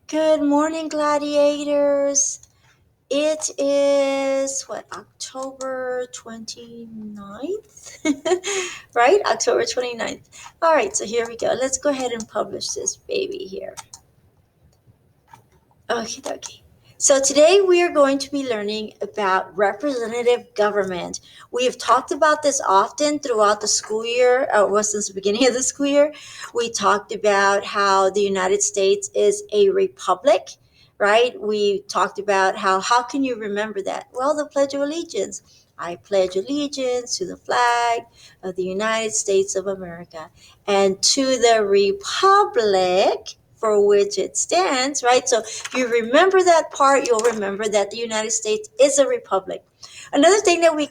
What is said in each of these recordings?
Good morning, gladiators. It is October 29th? Right? October 29th. All right, so here we go. Let's go ahead and publish this baby here. Okie dokie. So today we are going to be learning about representative government. We have talked about this often throughout the school year, since the beginning of the school year. We talked about how the United States is a republic, right? We talked about how can you remember that? Well, the Pledge of Allegiance. I pledge allegiance to the flag of the United States of America and to the republic for which it stands, right? So if you remember that part, you'll remember that the United States is a republic. Another thing that we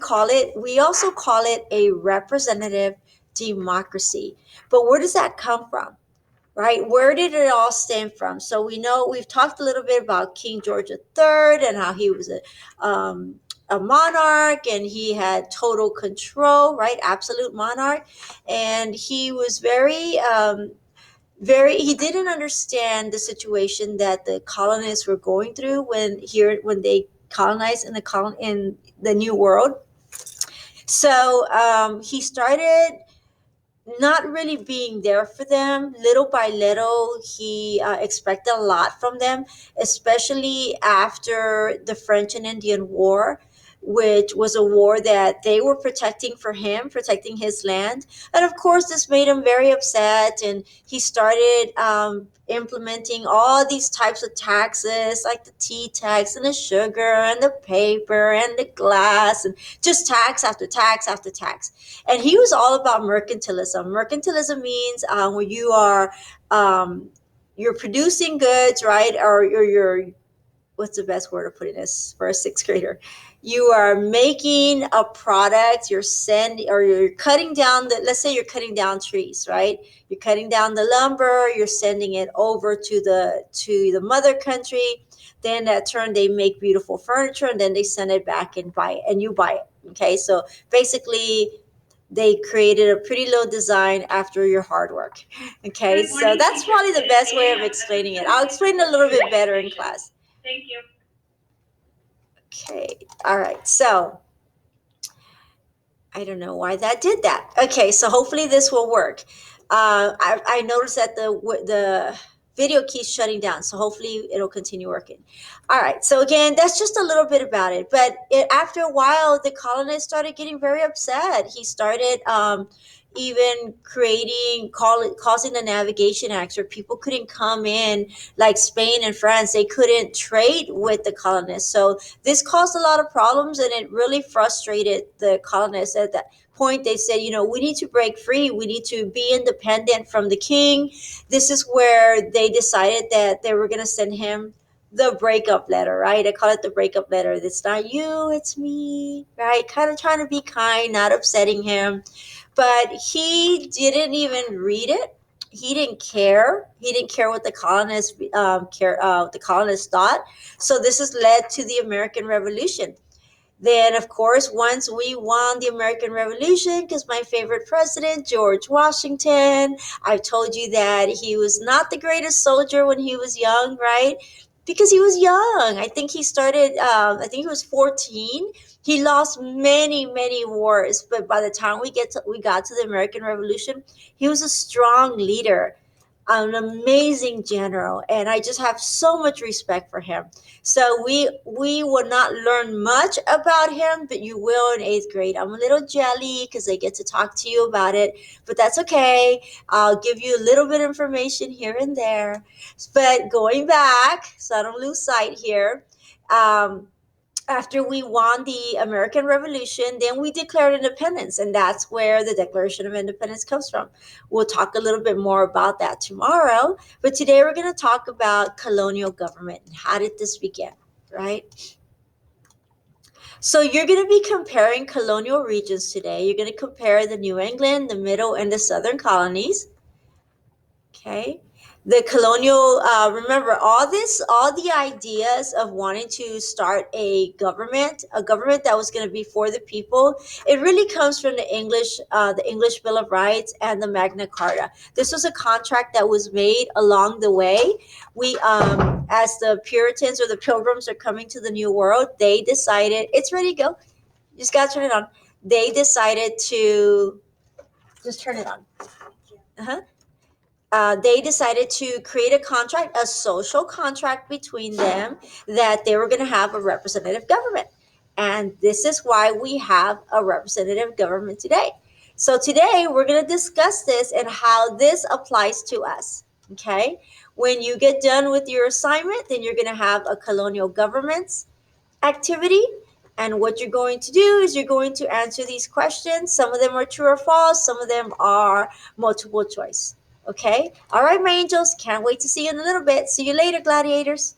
also call it a representative democracy. But where does that come from? Right? Where did it all stem from? So we know we've talked a little bit about King George III and how he was a monarch and he had total control, right? Absolute monarch. And he was he didn't understand the situation that the colonists were going through when they colonized in the new world. So he started not really being there for them. Little by little, he expected a lot from them, especially after the French and Indian War, which was a war that they were protecting for him, protecting his land. And of course, this made him very upset. And he started implementing all these types of taxes, like the tea tax and the sugar and the paper and the glass, and just tax after tax after tax. And he was all about mercantilism. Mercantilism means when um, you're producing goods, right? Or you're what's the best word of putting this for a sixth grader? You are making a product. You're cutting down the. Let's say you're cutting down trees, right? You're cutting down the lumber. You're sending it over to the mother country. Then that turn they make beautiful furniture, and then they send it back and buy it, and you buy it. Okay, so basically they created a pretty little design after your hard work. Okay, so that's probably the best way of explaining it. I'll explain it a little bit better in class. Thank you. Okay, all right, so I don't know why that did that. Okay, so hopefully this will work. I noticed that the video keeps shutting down, so hopefully it'll continue working. All right, so again, that's just a little bit about it. But after a while, the colonists started getting very upset. He started even causing the navigation acts where people couldn't come in, like Spain and France. They couldn't trade with the colonists, so this caused a lot of problems and it really frustrated the colonists. At that point, they said, we need to break free. We need to be independent from the king. This is where they decided that they were going to send him the breakup letter, right? I call it the breakup letter. It's not you, it's me, right? Kind of trying to be kind, not upsetting him. But he didn't even read it. He didn't care. He didn't care what the colonists thought. So this has led to the American Revolution. Then, of course, once we won the American Revolution, because my favorite president, George Washington, I've told you that he was not the greatest soldier when he was young, right? Because he was young. I think I think he was 14. He lost many, many wars, but by the time we got to the American Revolution, he was a strong leader, an amazing general, and I just have so much respect for him. So we will not learn much about him, but you will in eighth grade. I'm a little jelly because I get to talk to you about it, but that's okay. I'll give you a little bit of information here and there. But going back, so I don't lose sight here. Um, After we won the American Revolution, then we declared independence, and that's where the Declaration of Independence comes from. We'll talk a little bit more about that tomorrow, but today we're going to talk about colonial government and how did this begin, right? So you're going to be comparing colonial regions today. You're going to compare the New England, the Middle, and the Southern colonies. Okay. The colonial, remember all the ideas of wanting to start a government that was going to be for the people. It really comes from the English Bill of Rights and the Magna Carta. This was a contract that was made along the way. We, as the Puritans or the Pilgrims are coming to the New World, they decided it's ready to go. You just got to turn it on. They decided to just turn it on. Uh-huh. They decided to create a contract, a social contract between them, that they were going to have a representative government. And this is why we have a representative government today. So today we're going to discuss this and how this applies to us. Okay. When you get done with your assignment, then you're going to have a colonial government's activity. And what you're going to do is you're going to answer these questions. Some of them are true or false, some of them are multiple choice. Okay? All right, my angels. Can't wait to see you in a little bit. See you later, gladiators.